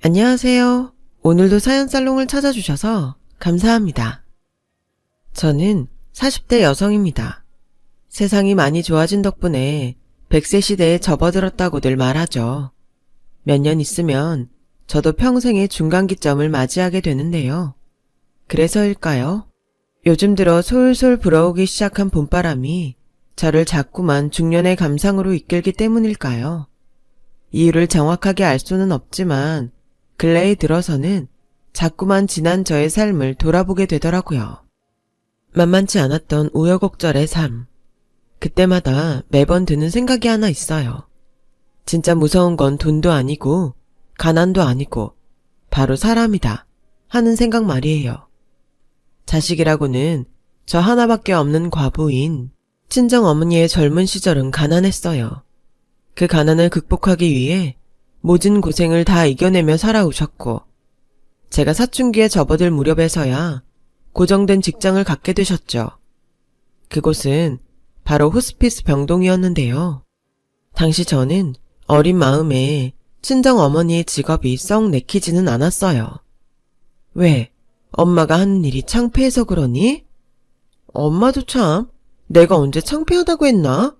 안녕하세요. 오늘도 사연살롱을 찾아주셔서 감사합니다. 저는 40대 여성입니다. 세상이 많이 좋아진 덕분에 100세 시대에 접어들었다고들 말하죠. 몇 년 있으면 저도 평생의 중간기점을 맞이하게 되는데요. 그래서일까요? 요즘 들어 솔솔 불어오기 시작한 봄바람이 저를 자꾸만 중년의 감상으로 이끌기 때문일까요? 이유를 정확하게 알 수는 없지만 근래에 들어서는 자꾸만 지난 저의 삶을 돌아보게 되더라고요. 만만치 않았던 우여곡절의 삶. 그때마다 매번 드는 생각이 하나 있어요. 진짜 무서운 건 돈도 아니고 가난도 아니고 바로 사람이다 하는 생각 말이에요. 자식이라고는 저 하나밖에 없는 과부인 친정어머니의 젊은 시절은 가난했어요. 그 가난을 극복하기 위해 모진 고생을 다 이겨내며 살아오셨고 제가 사춘기에 접어들 무렵에서야 고정된 직장을 갖게 되셨죠. 그곳은 바로 호스피스 병동이었는데요. 당시 저는 어린 마음에 친정어머니의 직업이 썩 내키지는 않았어요. 왜? 엄마가 하는 일이 창피해서 그러니? 엄마도 참 내가 언제 창피하다고 했나?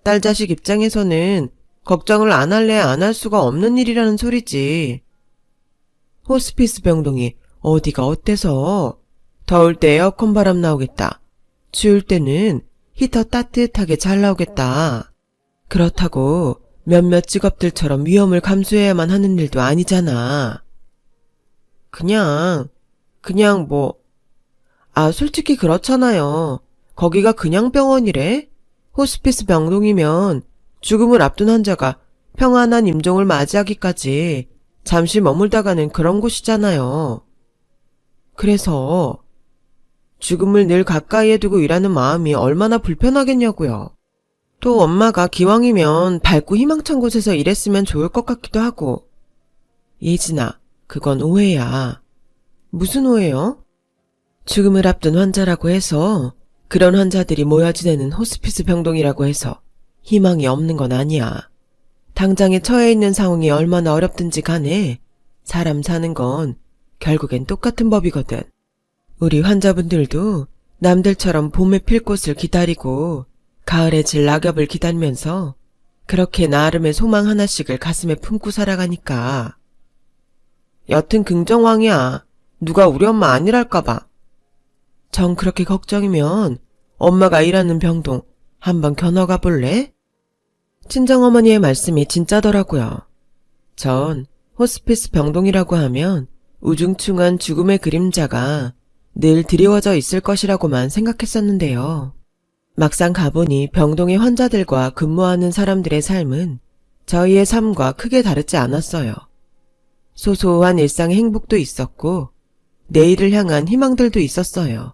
딸 자식 입장에서는 걱정을 안 할래야 안 할 수가 없는 일이라는 소리지. 호스피스 병동이 어디가 어때서? 더울 때 에어컨 바람 나오겠다. 추울 때는 히터 따뜻하게 잘 나오겠다. 그렇다고 몇몇 직업들처럼 위험을 감수해야만 하는 일도 아니잖아. 그냥 솔직히 그렇잖아요. 거기가 그냥 병원이래? 호스피스 병동이면 죽음을 앞둔 환자가 평안한 임종을 맞이하기까지 잠시 머물다가는 그런 곳이잖아요. 그래서 죽음을 늘 가까이에 두고 일하는 마음이 얼마나 불편하겠냐고요. 또 엄마가 기왕이면 밝고 희망찬 곳에서 일했으면 좋을 것 같기도 하고. 예진아, 그건 오해야. 무슨 오해요? 죽음을 앞둔 환자라고 해서 그런 환자들이 모여 지내는 호스피스 병동이라고 해서 희망이 없는 건 아니야. 당장에 처해 있는 상황이 얼마나 어렵든지 간에 사람 사는 건 결국엔 똑같은 법이거든. 우리 환자분들도 남들처럼 봄에 필 꽃을 기다리고 가을에 질 낙엽을 기다리면서 그렇게 나름의 소망 하나씩을 가슴에 품고 살아가니까. 여튼 긍정왕이야. 누가 우리 엄마 아니랄까봐. 정 그렇게 걱정이면 엄마가 일하는 병동 한번 겨눠가 볼래? 친정어머니의 말씀이 진짜더라고요. 전 호스피스 병동이라고 하면 우중충한 죽음의 그림자가 늘 드리워져 있을 것이라고만 생각했었는데요. 막상 가보니 병동의 환자들과 근무하는 사람들의 삶은 저희의 삶과 크게 다르지 않았어요. 소소한 일상의 행복도 있었고 내일을 향한 희망들도 있었어요.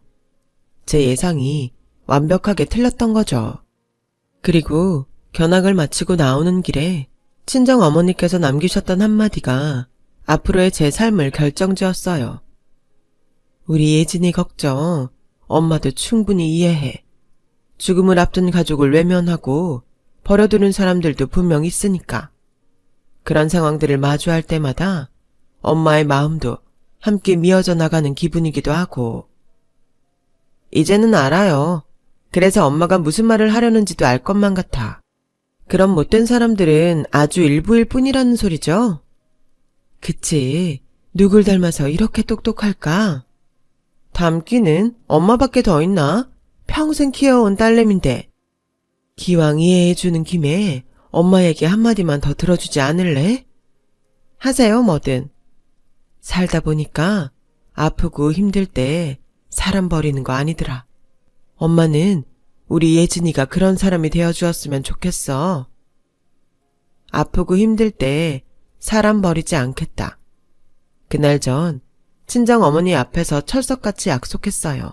제 예상이 완벽하게 틀렸던 거죠. 그리고 견학을 마치고 나오는 길에 친정어머니께서 남기셨던 한마디가 앞으로의 제 삶을 결정지었어요. 우리 예진이 걱정 엄마도 충분히 이해해. 죽음을 앞둔 가족을 외면하고 버려두는 사람들도 분명 있으니까. 그런 상황들을 마주할 때마다 엄마의 마음도 함께 미어져 나가는 기분이기도 하고. 이제는 알아요. 그래서 엄마가 무슨 말을 하려는지도 알 것만 같아. 그런 못된 사람들은 아주 일부일 뿐이라는 소리죠? 그치. 누굴 닮아서 이렇게 똑똑할까? 닮기는 엄마밖에 더 있나? 평생 키워온 딸내미인데. 기왕 이해해주는 김에 엄마 얘기 한마디만 더 들어주지 않을래? 하세요, 뭐든. 살다 보니까 아프고 힘들 때 사람 버리는 거 아니더라. 엄마는 우리 예진이가 그런 사람이 되어주었으면 좋겠어. 아프고 힘들 때 사람 버리지 않겠다. 그날 전 친정어머니 앞에서 철석같이 약속했어요.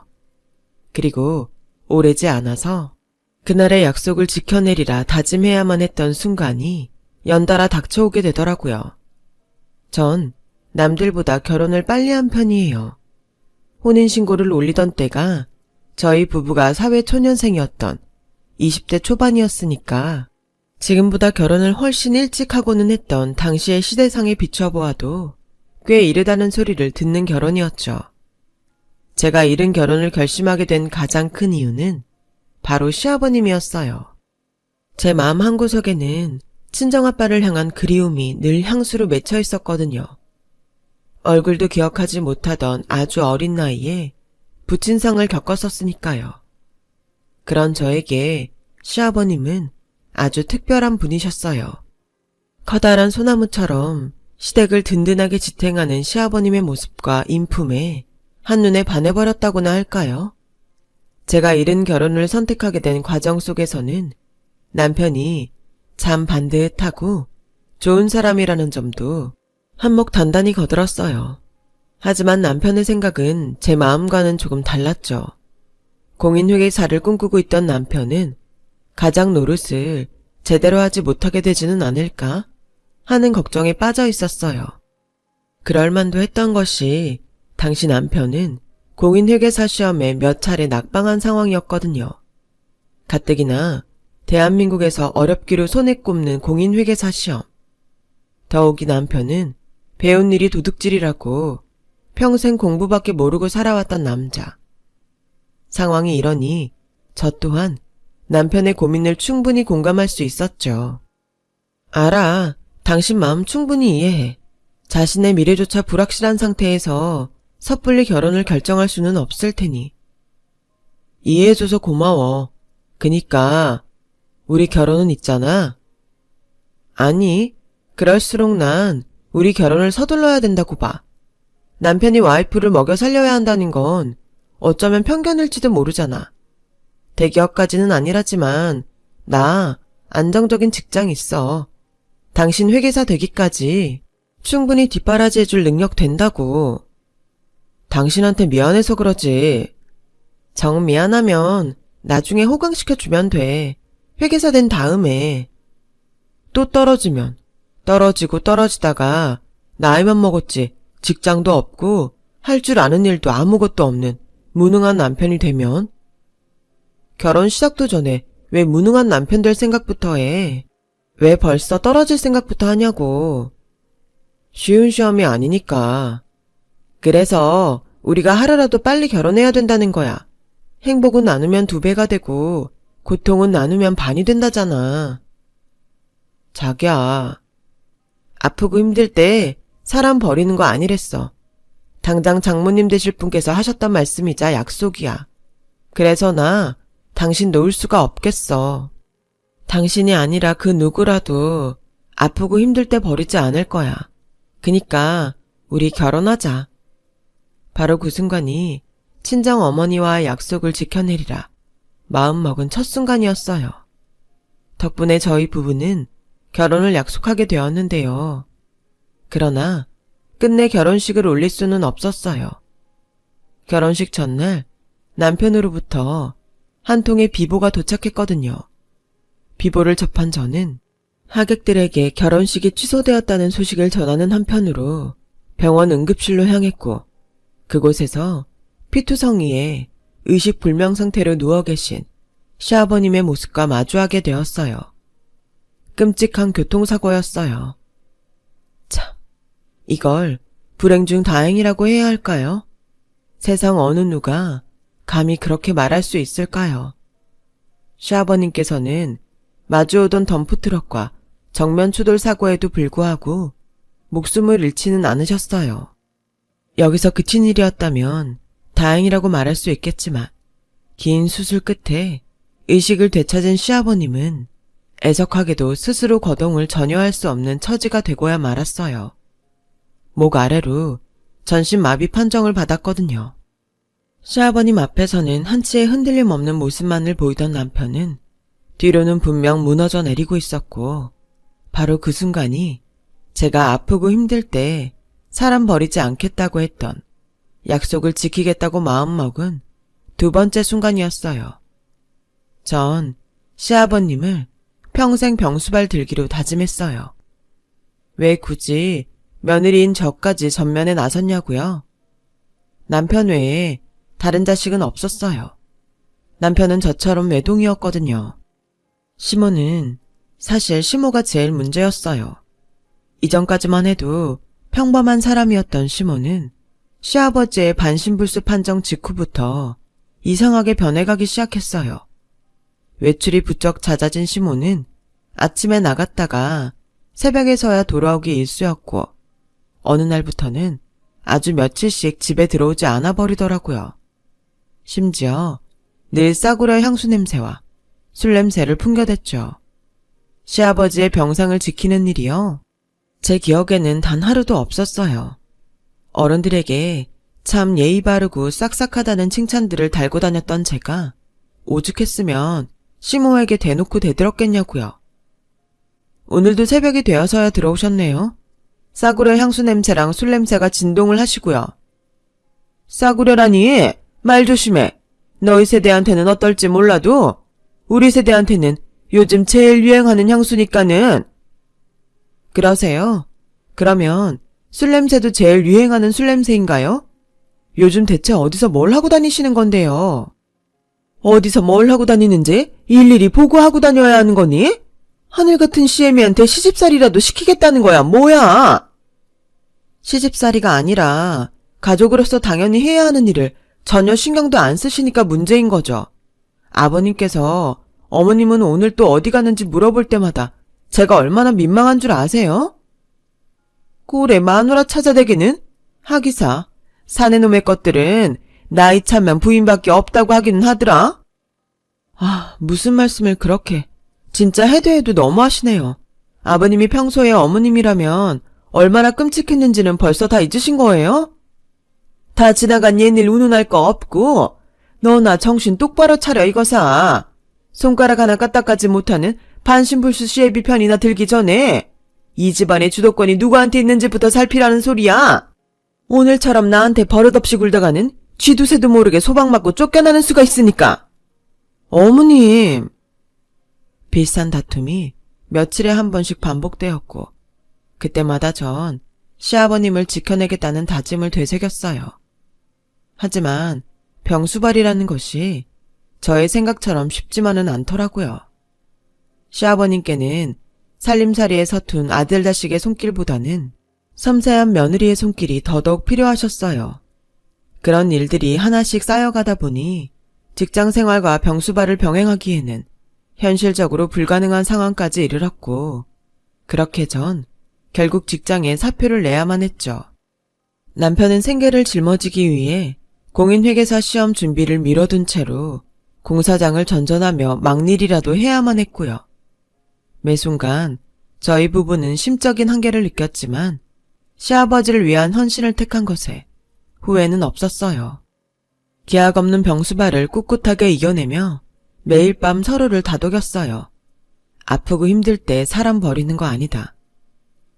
그리고 오래지 않아서 그날의 약속을 지켜내리라 다짐해야만 했던 순간이 연달아 닥쳐오게 되더라고요. 전 남들보다 결혼을 빨리 한 편이에요. 혼인신고를 올리던 때가 저희 부부가 사회초년생이었던 20대 초반이었으니까 지금보다 결혼을 훨씬 일찍 하고는 했던 당시의 시대상에 비춰보아도 꽤 이르다는 소리를 듣는 결혼이었죠. 제가 이른 결혼을 결심하게 된 가장 큰 이유는 바로 시아버님이었어요. 제 마음 한구석에는 친정아빠를 향한 그리움이 늘 향수로 맺혀 있었거든요. 얼굴도 기억하지 못하던 아주 어린 나이에 부친상을 겪었었으니까요. 그런 저에게 시아버님은 아주 특별한 분이셨어요. 커다란 소나무처럼 시댁을 든든하게 지탱하는 시아버님의 모습과 인품에 한눈에 반해버렸다고나 할까요? 제가 이른 결혼을 선택하게 된 과정 속에서는 남편이 참 반듯하고 좋은 사람이라는 점도 한몫 단단히 거들었어요. 하지만 남편의 생각은 제 마음과는 조금 달랐죠. 공인회계사를 꿈꾸고 있던 남편은 가장 노릇을 제대로 하지 못하게 되지는 않을까 하는 걱정에 빠져 있었어요. 그럴 만도 했던 것이 당시 남편은 공인회계사 시험에 몇 차례 낙방한 상황이었거든요. 가뜩이나 대한민국에서 어렵기로 손에 꼽는 공인회계사 시험. 더욱이 남편은 배운 일이 도둑질이라고 평생 공부밖에 모르고 살아왔던 남자. 상황이 이러니 저 또한 남편의 고민을 충분히 공감할 수 있었죠. 알아. 당신 마음 충분히 이해해. 자신의 미래조차 불확실한 상태에서 섣불리 결혼을 결정할 수는 없을 테니. 이해해줘서 고마워. 그니까 우리 결혼은 있잖아. 아니, 그럴수록 난 우리 결혼을 서둘러야 된다고 봐. 남편이 와이프를 먹여 살려야 한다는 건 어쩌면 편견일지도 모르잖아. 대기업까지는 아니라지만 나 안정적인 직장 있어. 당신 회계사 되기까지 충분히 뒷바라지해줄 능력 된다고. 당신한테 미안해서 그러지. 정 미안하면 나중에 호강시켜주면 돼. 회계사 된 다음에. 또 떨어지면 떨어지고 떨어지다가 나이만 먹었지 직장도 없고 할 줄 아는 일도 아무것도 없는 무능한 남편이 되면? 결혼 시작도 전에 왜 무능한 남편 될 생각부터 해? 왜 벌써 떨어질 생각부터 하냐고. 쉬운 시험이 아니니까. 그래서 우리가 하루라도 빨리 결혼해야 된다는 거야. 행복은 나누면 2배가 되고 고통은 나누면 반이 된다잖아. 자기야, 아프고 힘들 때 사람 버리는 거 아니랬어. 당장 장모님 되실 분께서 하셨던 말씀이자 약속이야. 그래서 나 당신 놓을 수가 없겠어. 당신이 아니라 그 누구라도 아프고 힘들 때 버리지 않을 거야. 그니까 우리 결혼하자. 바로 그 순간이 친정 어머니와의 약속을 지켜내리라 마음먹은 첫 순간이었어요. 덕분에 저희 부부는 결혼을 약속하게 되었는데요. 그러나 끝내 결혼식을 올릴 수는 없었어요. 결혼식 전날 남편으로부터 한 통의 비보가 도착했거든요. 비보를 접한 저는 하객들에게 결혼식이 취소되었다는 소식을 전하는 한편으로 병원 응급실로 향했고 그곳에서 피투성이에 의식불명 상태로 누워 계신 시아버님의 모습과 마주하게 되었어요. 끔찍한 교통사고였어요. 참, 이걸 불행 중 다행이라고 해야 할까요? 세상 어느 누가 감히 그렇게 말할 수 있을까요? 시아버님께서는 마주오던 덤프트럭과 정면 추돌 사고에도 불구하고 목숨을 잃지는 않으셨어요. 여기서 그친 일이었다면 다행이라고 말할 수 있겠지만 긴 수술 끝에 의식을 되찾은 시아버님은 애석하게도 스스로 거동을 전혀 할 수 없는 처지가 되고야 말았어요. 목 아래로 전신마비 판정을 받았거든요. 시아버님 앞에서는 한치의 흔들림 없는 모습만을 보이던 남편은 뒤로는 분명 무너져 내리고 있었고 바로 그 순간이 제가 아프고 힘들 때 사람 버리지 않겠다고 했던 약속을 지키겠다고 마음먹은 2번째 순간이었어요. 전 시아버님을 평생 병수발 들기로 다짐했어요. 왜 굳이 며느리인 저까지 전면에 나섰냐고요? 남편 외에 다른 자식은 없었어요. 남편은 저처럼 외동이었거든요. 시모는 사실 시모가 제일 문제였어요. 이전까지만 해도 평범한 사람이었던 시몬은 시아버지의 반신불수 판정 직후부터 이상하게 변해가기 시작했어요. 외출이 부쩍 잦아진 시몬은 아침에 나갔다가 새벽에서야 돌아오기 일쑤였고 어느 날부터는 아주 며칠씩 집에 들어오지 않아 버리더라고요. 심지어 늘 싸구려 향수 냄새와 술 냄새를 풍겨댔죠. 시아버지의 병상을 지키는 일이요. 제 기억에는 단 하루도 없었어요. 어른들에게 참 예의 바르고 싹싹하다는 칭찬들을 달고 다녔던 제가 오죽했으면 시모에게 대놓고 대들었겠냐고요. 오늘도 새벽이 되어서야 들어오셨네요. 싸구려 향수 냄새랑 술 냄새가 진동을 하시고요. 싸구려라니 말 조심해. 너희 세대한테는 어떨지 몰라도 우리 세대한테는 요즘 제일 유행하는 향수니까는. 그러세요? 그러면 술 냄새도 제일 유행하는 술 냄새인가요? 요즘 대체 어디서 뭘 하고 다니시는 건데요? 어디서 뭘 하고 다니는지 일일이 보고하고 다녀야 하는 거니? 하늘 같은 시애미한테 시집살이라도 시키겠다는 거야, 뭐야? 시집살이가 아니라 가족으로서 당연히 해야 하는 일을 전혀 신경도 안 쓰시니까 문제인 거죠. 아버님께서 어머님은 오늘 또 어디 가는지 물어볼 때마다 제가 얼마나 민망한 줄 아세요? 꼴에 마누라 찾아대기는? 하기사, 사내놈의 것들은 나이 차면 부인밖에 없다고 하기는 하더라. 아, 무슨 말씀을 그렇게. 진짜 해도 너무하시네요. 아버님이 평소에 어머님이라면 얼마나 끔찍했는지는 벌써 다 잊으신 거예요? 다 지나간 옛일 운운할 거 없고 너나 정신 똑바로 차려 이거사. 손가락 하나 까딱하지 못하는 반신불수 시애비 편이나 들기 전에 이 집안의 주도권이 누구한테 있는지부터 살피라는 소리야. 오늘처럼 나한테 버릇없이 굴다가는 쥐두새도 모르게 소방 맞고 쫓겨나는 수가 있으니까. 어머님. 비슷한 다툼이 며칠에 한 번씩 반복되었고 그때마다 전 시아버님을 지켜내겠다는 다짐을 되새겼어요. 하지만 병수발이라는 것이 저의 생각처럼 쉽지만은 않더라고요. 시아버님께는 살림살이에 서툰 아들 자식의 손길보다는 섬세한 며느리의 손길이 더더욱 필요하셨어요. 그런 일들이 하나씩 쌓여가다 보니 직장생활과 병수발을 병행하기에는 현실적으로 불가능한 상황까지 이르렀고 그렇게 전 결국 직장에 사표를 내야만 했죠. 남편은 생계를 짊어지기 위해 공인회계사 시험 준비를 미뤄둔 채로 공사장을 전전하며 막일이라도 해야만 했고요. 매 순간 저희 부부는 심적인 한계를 느꼈지만 시아버지를 위한 헌신을 택한 것에 후회는 없었어요. 기약 없는 병수발을 꿋꿋하게 이겨내며 매일 밤 서로를 다독였어요. 아프고 힘들 때 사람 버리는 거 아니다.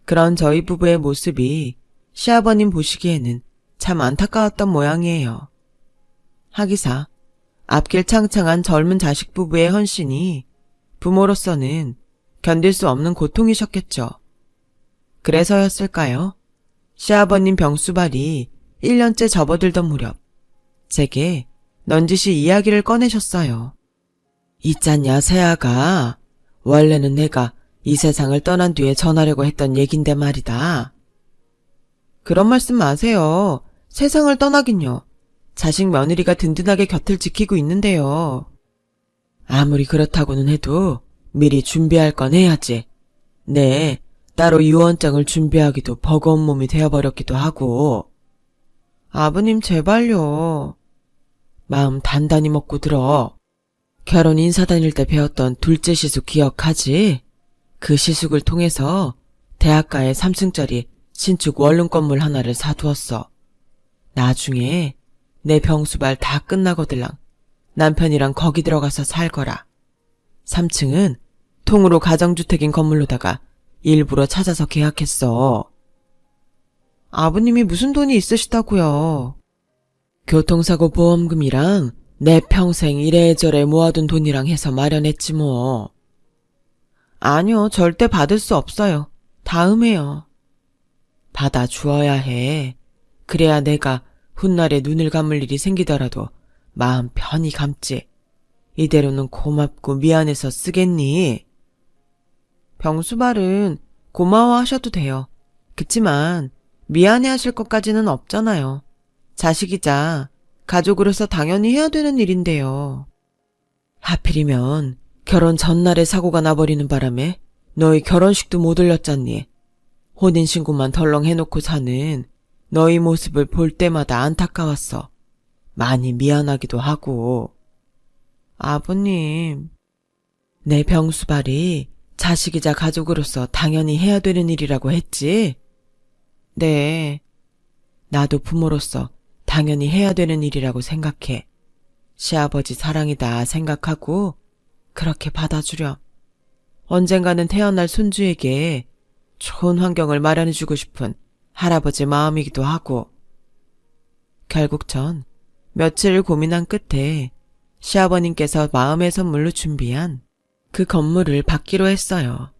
그런 저희 부부의 모습이 시아버님 보시기에는 참 안타까웠던 모양이에요. 하기사 앞길 창창한 젊은 자식 부부의 헌신이 부모로서는 견딜 수 없는 고통이셨겠죠. 그래서였을까요? 시아버님 병수발이 1년째 접어들던 무렵 제게 넌지시 이야기를 꺼내셨어요. 있잖냐 새아가 원래는 내가 이 세상을 떠난 뒤에 전하려고 했던 얘긴데 말이다. 그런 말씀 마세요. 세상을 떠나긴요. 자식 며느리가 든든하게 곁을 지키고 있는데요. 아무리 그렇다고는 해도 미리 준비할 건 해야지. 네, 따로 유언장을 준비하기도 버거운 몸이 되어버렸기도 하고. 아버님 제발요. 마음 단단히 먹고 들어. 결혼 인사 다닐 때 배웠던 둘째 시숙 기억하지? 그 시숙을 통해서 대학가에 3층짜리 신축 원룸 건물 하나를 사두었어. 나중에 내 병수발 다 끝나거들랑 남편이랑 거기 들어가서 살거라. 3층은 통으로 가정주택인 건물로다가 일부러 찾아서 계약했어. 아버님이 무슨 돈이 있으시다고요? 교통사고 보험금이랑 내 평생 이래저래 모아둔 돈이랑 해서 마련했지 뭐. 아니요, 절대 받을 수 없어요. 다음에요. 받아주어야 해. 그래야 내가 훗날에 눈을 감을 일이 생기더라도 마음 편히 감지. 이대로는 고맙고 미안해서 쓰겠니? 병수발은 고마워하셔도 돼요. 그치만 미안해하실 것까지는 없잖아요. 자식이자 가족으로서 당연히 해야 되는 일인데요. 하필이면 결혼 전날에 사고가 나버리는 바람에 너희 결혼식도 못 올렸잖니. 혼인신고만 덜렁 해놓고 사는 너희 모습을 볼 때마다 안타까웠어. 많이 미안하기도 하고. 아버님, 내 병수발이 자식이자 가족으로서 당연히 해야 되는 일이라고 했지? 네, 나도 부모로서 당연히 해야 되는 일이라고 생각해. 시아버지 사랑이다 생각하고 그렇게 받아주렴. 언젠가는 태어날 손주에게 좋은 환경을 마련해주고 싶은 할아버지 마음이기도 하고. 결국 전 며칠 고민한 끝에 시아버님께서 마음의 선물로 준비한 그 건물을 받기로 했어요.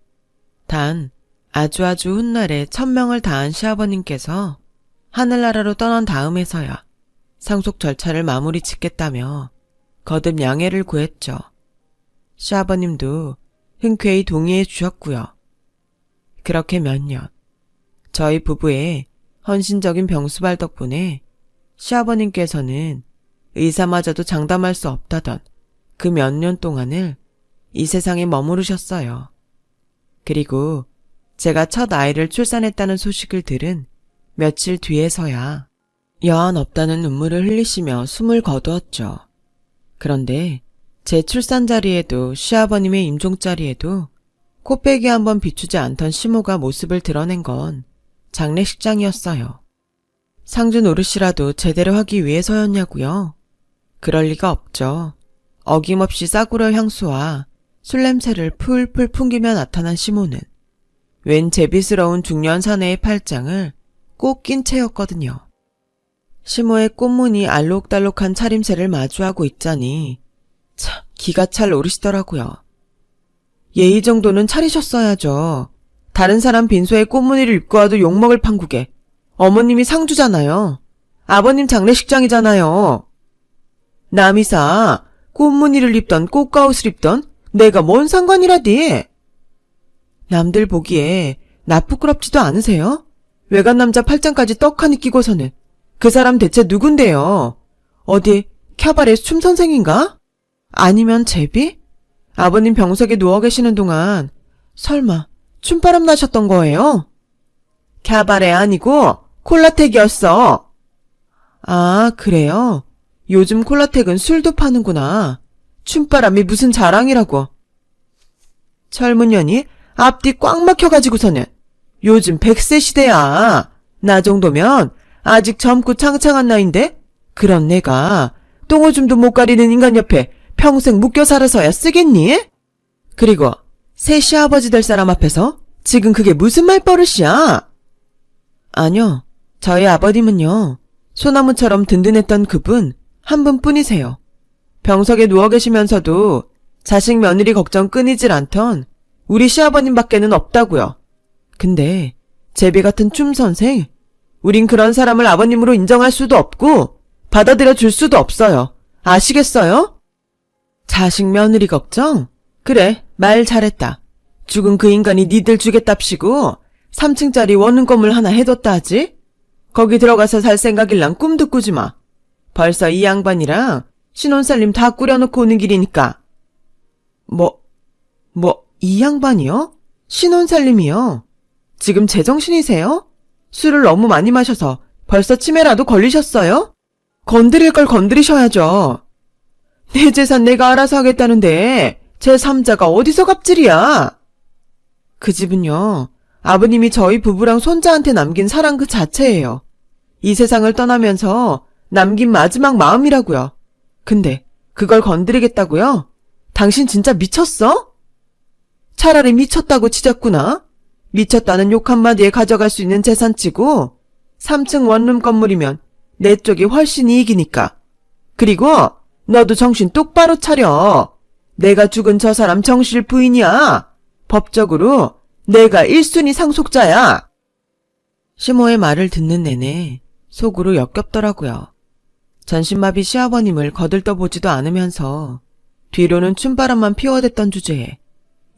단 아주 훗날에 천명을 다한 시아버님께서 하늘나라로 떠난 다음에서야 상속 절차를 마무리 짓겠다며 거듭 양해를 구했죠. 시아버님도 흔쾌히 동의해 주셨고요. 그렇게 몇 년, 저희 부부의 헌신적인 병수발 덕분에 시아버님께서는 의사마저도 장담할 수 없다던 그 몇 년 동안을 이 세상에 머무르셨어요. 그리고 제가 첫 아이를 출산했다는 소식을 들은 며칠 뒤에서야 여한 없다는 눈물을 흘리시며 숨을 거두었죠. 그런데 제 출산 자리에도 시아버님의 임종 자리에도 코빼기 한번 비추지 않던 시모가 모습을 드러낸 건 장례식장이었어요. 상주 노릇이라도 제대로 하기 위해서였냐고요? 그럴 리가 없죠. 어김없이 싸구려 향수와 술 냄새를 풀풀 풍기며 나타난 시모는 웬 제비스러운 중년 사내의 팔짱을 꼭 낀 채였거든요. 시모의 꽃무늬 알록달록한 차림새를 마주하고 있자니 참 기가 찰 노릇이더라고요. 예의 정도는 차리셨어야죠. 다른 사람 빈소에 꽃무늬를 입고 와도 욕먹을 판국에 어머님이 상주잖아요. 아버님 장례식장이잖아요. 남이사 꽃무늬를 입던 꽃가옷을 입던 내가 뭔 상관이라디. 남들 보기에 나 부끄럽지도 않으세요? 외간 남자 팔짱까지 떡하니 끼고서는 그 사람 대체 누군데요? 어디 캬바레 춤선생인가? 아니면 제비? 아버님 병석에 누워 계시는 동안 설마 춤바람 나셨던 거예요? 캬바레 아니고 콜라텍이었어. 아, 그래요? 요즘 콜라텍은 술도 파는구나. 춤바람이 무슨 자랑이라고. 젊은년이 앞뒤 꽉 막혀가지고서는 요즘 100세 시대야. 나 정도면 아직 젊고 창창한 나이인데 그런 내가 똥오줌도 못 가리는 인간 옆에 평생 묶여 살아서야 쓰겠니? 그리고 새 시아버지 될 사람 앞에서 지금 그게 무슨 말버릇이야? 아니요. 저희 아버님은요. 소나무처럼 든든했던 그분 한 분뿐이세요. 병석에 누워 계시면서도 자식 며느리 걱정 끊이질 않던 우리 시아버님밖에는 없다고요. 근데 제비 같은 춤 선생, 우린 그런 사람을 아버님으로 인정할 수도 없고 받아들여 줄 수도 없어요. 아시겠어요? 자식 며느리 걱정? 그래, 말 잘했다. 죽은 그 인간이 니들 주겠답시고 3층짜리 원룸 건물 하나 해뒀다 하지? 거기 들어가서 살 생각일랑 꿈도 꾸지 마. 벌써 이 양반이랑 신혼살림 다 꾸려놓고 오는 길이니까. 이 양반이요? 신혼살림이요? 지금 제정신이세요? 술을 너무 많이 마셔서 벌써 치매라도 걸리셨어요? 건드릴 걸 건드리셔야죠. 내 재산 내가 알아서 하겠다는데 제3자가 어디서 갑질이야? 그 집은요, 아버님이 저희 부부랑 손자한테 남긴 사랑 그 자체예요. 이 세상을 떠나면서 남긴 마지막 마음이라고요. 근데 그걸 건드리겠다고요? 당신 진짜 미쳤어? 차라리 미쳤다고 치졌구나. 미쳤다는 욕 한마디에 가져갈 수 있는 재산치고 3층 원룸 건물이면 내 쪽이 훨씬 이익이니까. 그리고 너도 정신 똑바로 차려. 내가 죽은 저 사람 정실 부인이야. 법적으로 내가 1순위 상속자야. 시모의 말을 듣는 내내 속으로 역겹더라고요. 전신마비 시아버님을 거들떠보지도 않으면서 뒤로는 춤바람만 피워댔던 주제에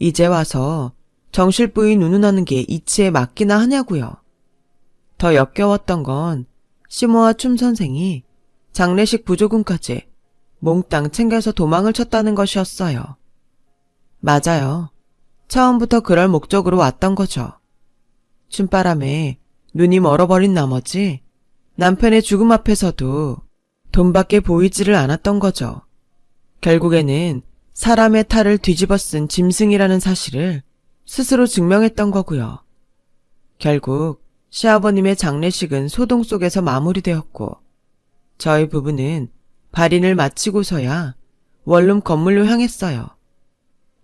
이제 와서 정실부인 운운하는 게 이치에 맞기나 하냐고요. 더 역겨웠던 건 시모와 춤 선생이 장례식 부조금까지 몽땅 챙겨서 도망을 쳤다는 것이었어요. 맞아요. 처음부터 그럴 목적으로 왔던 거죠. 춤바람에 눈이 멀어버린 나머지 남편의 죽음 앞에서도 돈밖에 보이지를 않았던 거죠. 결국에는 사람의 탈을 뒤집어 쓴 짐승이라는 사실을 스스로 증명했던 거고요. 결국 시아버님의 장례식은 소동 속에서 마무리되었고 저희 부부는 발인을 마치고서야 원룸 건물로 향했어요.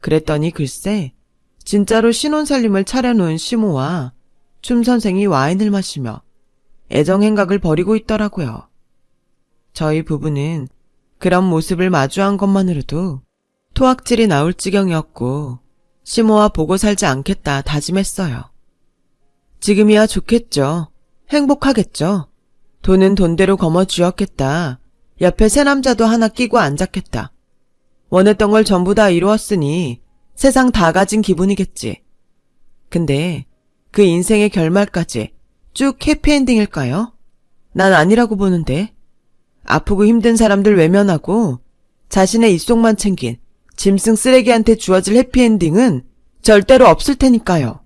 그랬더니 글쎄 진짜로 신혼살림을 차려놓은 시모와 춤 선생이 와인을 마시며 애정행각을 벌이고 있더라고요. 저희 부부는 그런 모습을 마주한 것만으로도 토악질이 나올 지경이었고 시모와 보고 살지 않겠다 다짐했어요. 지금이야 좋겠죠. 행복하겠죠. 돈은 돈대로 거머쥐었겠다. 옆에 새 남자도 하나 끼고 앉았겠다. 원했던 걸 전부 다 이루었으니 세상 다 가진 기분이겠지. 근데 그 인생의 결말까지 쭉 해피엔딩일까요? 난 아니라고 보는데. 아프고 힘든 사람들 외면하고 자신의 입속만 챙긴 짐승 쓰레기한테 주어질 해피엔딩은 절대로 없을 테니까요.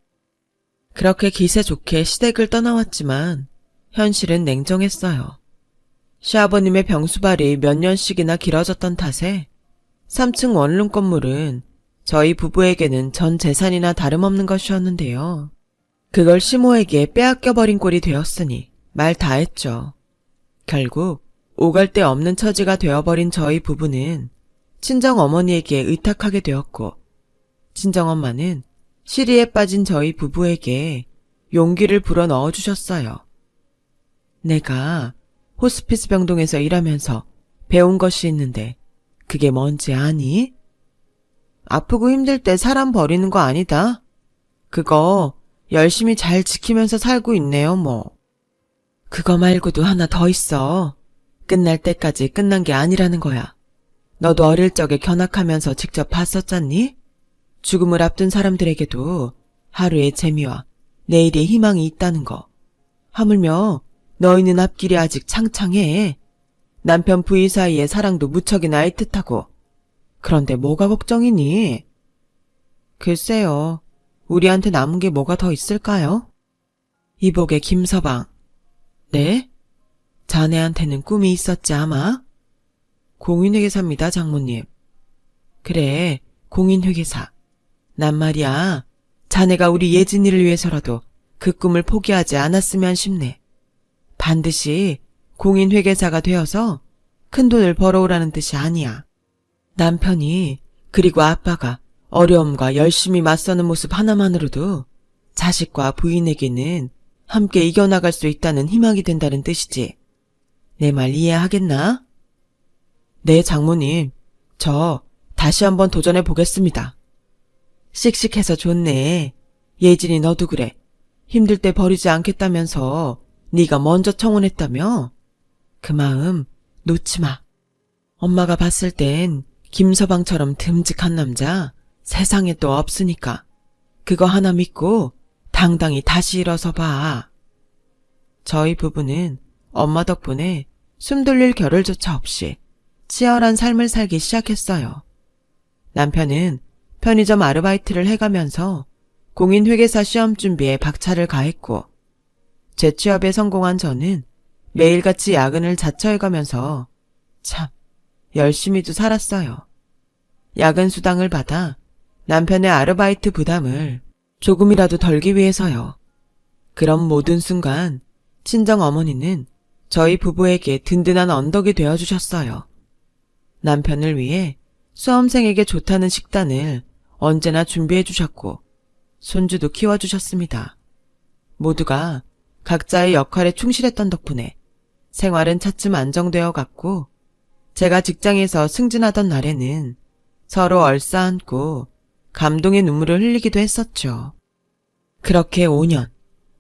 그렇게 기세 좋게 시댁을 떠나왔지만 현실은 냉정했어요. 시아버님의 병수발이 몇 년씩이나 길어졌던 탓에 3층 원룸 건물은 저희 부부에게는 전 재산이나 다름없는 것이었는데요. 그걸 시모에게 빼앗겨버린 꼴이 되었으니 말 다했죠. 결국 오갈 데 없는 처지가 되어버린 저희 부부는 친정어머니에게 의탁하게 되었고 친정엄마는 시리에 빠진 저희 부부에게 용기를 불어 넣어주셨어요. 내가 호스피스 병동에서 일하면서 배운 것이 있는데 그게 뭔지 아니? 아프고 힘들 때 사람 버리는 거 아니다. 그거 열심히 잘 지키면서 살고 있네요, 뭐. 그거 말고도 하나 더 있어. 끝날 때까지 끝난 게 아니라는 거야. 너도 어릴 적에 견학하면서 직접 봤었잖니? 죽음을 앞둔 사람들에게도 하루의 재미와 내일의 희망이 있다는 거. 하물며 너희는 앞길이 아직 창창해. 남편 부인 사이의 사랑도 무척이나 애틋하고. 그런데 뭐가 걱정이니? 글쎄요. 우리한테 남은 게 뭐가 더 있을까요? 이복의 김서방. 네? 자네한테는 꿈이 있었지 아마? 공인회계사입니다, 장모님. 그래, 공인회계사. 난 말이야, 자네가 우리 예진이를 위해서라도 그 꿈을 포기하지 않았으면 싶네. 반드시 공인회계사가 되어서 큰 돈을 벌어오라는 뜻이 아니야. 남편이 그리고 아빠가 어려움과 열심히 맞서는 모습 하나만으로도 자식과 부인에게는 함께 이겨나갈 수 있다는 희망이 된다는 뜻이지. 내 말 이해하겠나? 네, 장모님. 저 다시 한번 도전해 보겠습니다. 씩씩해서 좋네. 예진이 너도 그래. 힘들 때 버리지 않겠다면서 네가 먼저 청혼했다며? 그 마음 놓지 마. 엄마가 봤을 땐 김서방처럼 듬직한 남자 세상에 또 없으니까 그거 하나 믿고 당당히 다시 일어서 봐. 저희 부부는 엄마 덕분에 숨 돌릴 겨를조차 없이 치열한 삶을 살기 시작했어요. 남편은 편의점 아르바이트를 해가면서 공인회계사 시험 준비에 박차를 가했고 재취업에 성공한 저는 매일같이 야근을 자처해가면서 참 열심히도 살았어요. 야근 수당을 받아 남편의 아르바이트 부담을 조금이라도 덜기 위해서요. 그런 모든 순간 친정 어머니는 저희 부부에게 든든한 언덕이 되어주셨어요. 남편을 위해 수험생에게 좋다는 식단을 언제나 준비해 주셨고 손주도 키워주셨습니다. 모두가 각자의 역할에 충실했던 덕분에 생활은 차츰 안정되어 갔고 제가 직장에서 승진하던 날에는 서로 얼싸안고 감동의 눈물을 흘리기도 했었죠. 그렇게 5년,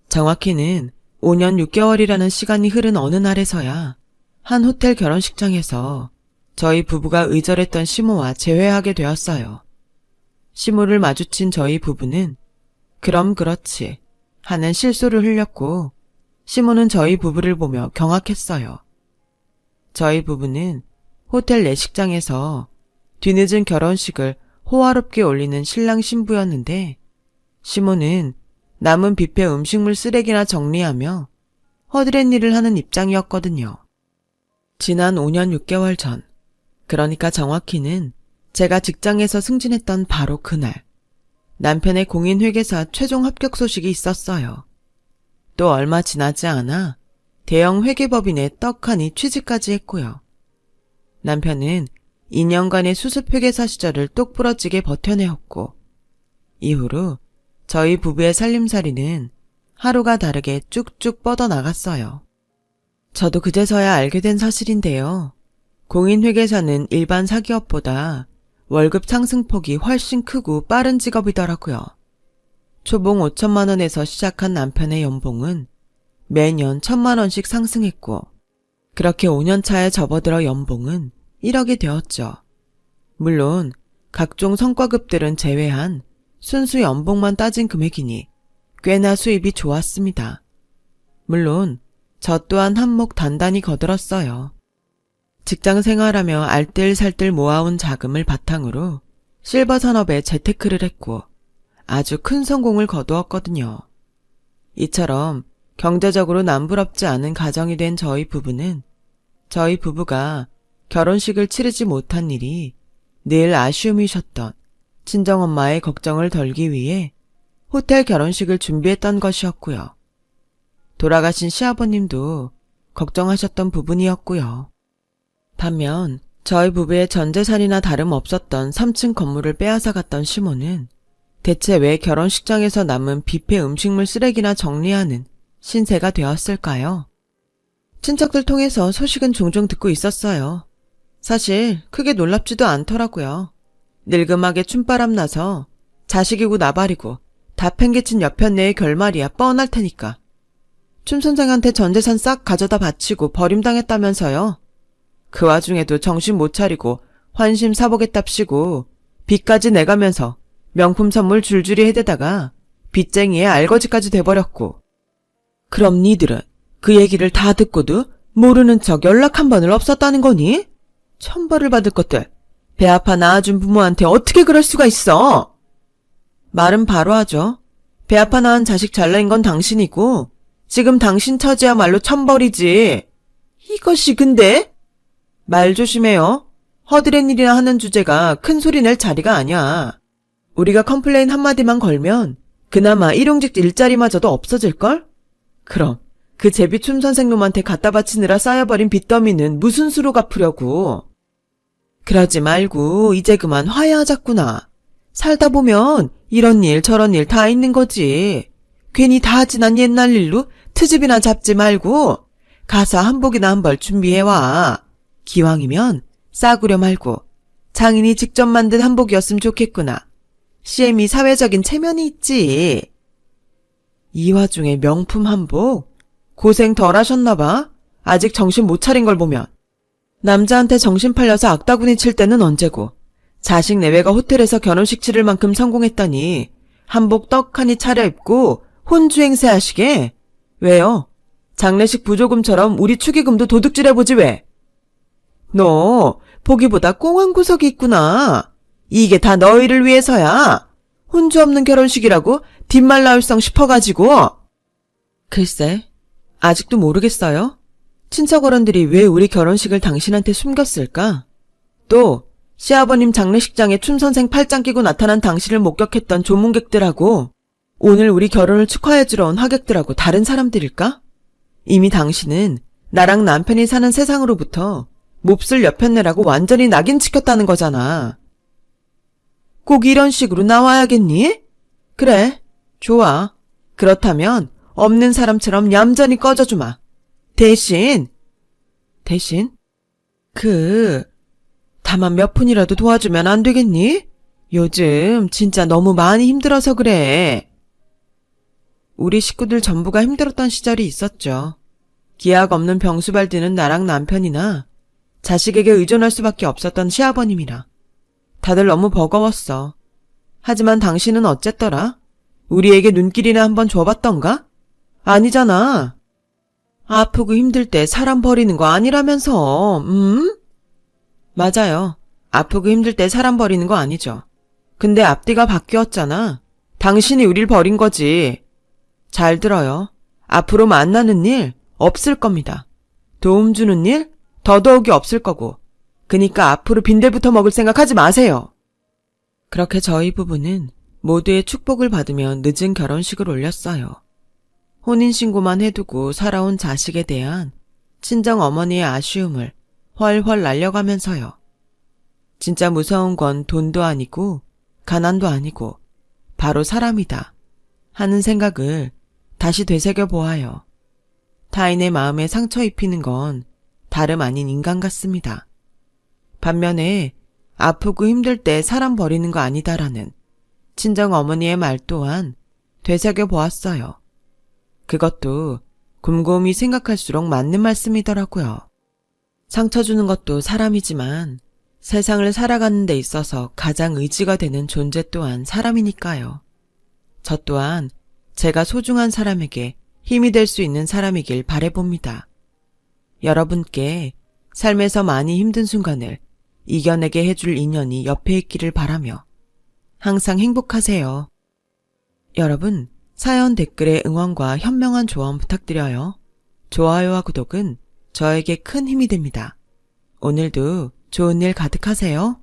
정확히는 5년 6개월이라는 시간이 흐른 어느 날에서야 한 호텔 결혼식장에서 저희 부부가 의절했던 시모와 재회하게 되었어요. 시모를 마주친 저희 부부는 그럼 그렇지 하는 실소를 흘렸고 시몬은 저희 부부를 보며 경악했어요. 저희 부부는 호텔 내식장에서 뒤늦은 결혼식을 호화롭게 올리는 신랑 신부였는데 시몬은 남은 뷔페 음식물 쓰레기나 정리하며 허드렛 일을 하는 입장이었거든요. 지난 5년 6개월 전, 그러니까 정확히는 제가 직장에서 승진했던 바로 그날, 남편의 공인회계사 최종 합격 소식이 있었어요. 또 얼마 지나지 않아 대형 회계법인에 떡하니 취직까지 했고요. 남편은 2년간의 수습회계사 시절을 똑부러지게 버텨내었고 이후로 저희 부부의 살림살이는 하루가 다르게 쭉쭉 뻗어나갔어요. 저도 그제서야 알게 된 사실인데요. 공인회계사는 일반 사기업보다 월급 상승폭이 훨씬 크고 빠른 직업이더라고요. 초봉 5천만 원에서 시작한 남편의 연봉은 매년 1,000만 원씩 상승했고 그렇게 5년 차에 접어들어 연봉은 1억이 되었죠. 물론 각종 성과급들은 제외한 순수 연봉만 따진 금액이니 꽤나 수입이 좋았습니다. 물론 저 또한 한몫 단단히 거들었어요. 직장 생활하며 알뜰살뜰 모아온 자금을 바탕으로 실버 산업에 재테크를 했고 아주 큰 성공을 거두었거든요. 이처럼 경제적으로 남부럽지 않은 가정이 된 저희 부부는 저희 부부가 결혼식을 치르지 못한 일이 늘 아쉬움이셨던 친정엄마의 걱정을 덜기 위해 호텔 결혼식을 준비했던 것이었고요. 돌아가신 시아버님도 걱정하셨던 부분이었고요. 반면 저희 부부의 전재산이나 다름없었던 3층 건물을 빼앗아 갔던 시몬은 대체 왜 결혼식장에서 남은 뷔페 음식물 쓰레기나 정리하는 신세가 되었을까요? 친척들 통해서 소식은 종종 듣고 있었어요. 사실 크게 놀랍지도 않더라고요. 늙음하게 춤바람 나서 자식이고 나발이고 다 팽개친 여편네의 결말이야 뻔할 테니까. 춤선생한테 전재산 싹 가져다 바치고 버림당했다면서요. 그 와중에도 정신 못 차리고 환심 사보겠답시고 빚까지 내가면서 명품 선물 줄줄이 해대다가 빚쟁이의 알거지까지 돼버렸고. 그럼 니들은 그 얘기를 다 듣고도 모르는 척 연락 한 번을 없었다는 거니? 천벌을 받을 것들. 배 아파 낳아준 부모한테 어떻게 그럴 수가 있어? 말은 바로 하죠. 배 아파 낳은 자식 잘난 건 당신이고 지금 당신 처지야말로 천벌이지. 이것이 근데? 말 조심해요. 허드렛 일이나 하는 주제가 큰 소리 낼 자리가 아니야. 우리가 컴플레인 한마디만 걸면 그나마 일용직 일자리마저도 없어질걸? 그럼 그 제비 춤 선생님한테 갖다 바치느라 쌓여버린 빚더미는 무슨 수로 갚으려고. 그러지 말고 이제 그만 화해하자꾸나. 살다 보면 이런 일 저런 일 다 있는 거지. 괜히 다 지난 옛날 일로 트집이나 잡지 말고 가서 한복이나 한 벌 준비해와. 기왕이면 싸구려 말고 장인이 직접 만든 한복이었으면 좋겠구나. CM이 사회적인 체면이 있지. 이 와중에 명품 한복? 고생 덜 하셨나봐. 아직 정신 못 차린 걸 보면. 남자한테 정신 팔려서 악다구니 칠 때는 언제고 자식 내외가 호텔에서 결혼식 치를 만큼 성공했다니 한복 떡하니 차려입고 혼주행세 하시게? 왜요? 장례식 부조금처럼 우리 축의금도 도둑질해보지 왜? 너 보기보다 꽁한 구석이 있구나. 이게 다 너희를 위해서야. 혼주 없는 결혼식이라고 뒷말 나올성 싶어가지고. 글쎄, 아직도 모르겠어요. 친척 어른들이 왜 우리 결혼식을 당신한테 숨겼을까? 또 시아버님 장례식장에 춤선생 팔짱 끼고 나타난 당신을 목격했던 조문객들하고 오늘 우리 결혼을 축하해주러 온 하객들하고 다른 사람들일까? 이미 당신은 나랑 남편이 사는 세상으로부터 몹쓸 여편네라고 완전히 낙인 찍혔다는 거잖아. 꼭 이런 식으로 나와야겠니? 그래, 좋아. 그렇다면 없는 사람처럼 얌전히 꺼져주마. 대신? 다만 몇 푼이라도 도와주면 안 되겠니? 요즘 진짜 너무 많이 힘들어서 그래. 우리 식구들 전부가 힘들었던 시절이 있었죠. 기약 없는 병수발 드는 나랑 남편이나 자식에게 의존할 수밖에 없었던 시아버님이라. 다들 너무 버거웠어. 하지만 당신은 어쨌더라? 우리에게 눈길이나 한번 줘봤던가? 아니잖아. 아프고 힘들 때 사람 버리는 거 아니라면서, 맞아요. 아프고 힘들 때 사람 버리는 거 아니죠. 근데 앞뒤가 바뀌었잖아. 당신이 우릴 버린 거지. 잘 들어요. 앞으로 만나는 일 없을 겁니다. 도움 주는 일 더더욱이 없을 거고. 그니까 앞으로 빈대부터 먹을 생각하지 마세요. 그렇게 저희 부부는 모두의 축복을 받으며 늦은 결혼식을 올렸어요. 혼인신고만 해두고 살아온 자식에 대한 친정 어머니의 아쉬움을 훨훨 날려가면서요. 진짜 무서운 건 돈도 아니고 가난도 아니고 바로 사람이다 하는 생각을 다시 되새겨 보아요. 타인의 마음에 상처 입히는 건 다름 아닌 인간 같습니다. 반면에 아프고 힘들 때 사람 버리는 거 아니다라는 친정 어머니의 말 또한 되새겨 보았어요. 그것도 곰곰이 생각할수록 맞는 말씀이더라고요. 상처 주는 것도 사람이지만 세상을 살아가는 데 있어서 가장 의지가 되는 존재 또한 사람이니까요. 저 또한 제가 소중한 사람에게 힘이 될 수 있는 사람이길 바라봅니다. 여러분께 삶에서 많이 힘든 순간을 이겨내게 해줄 인연이 옆에 있기를 바라며 항상 행복하세요. 여러분, 사연 댓글에 응원과 현명한 조언 부탁드려요. 좋아요와 구독은 저에게 큰 힘이 됩니다. 오늘도 좋은 일 가득하세요.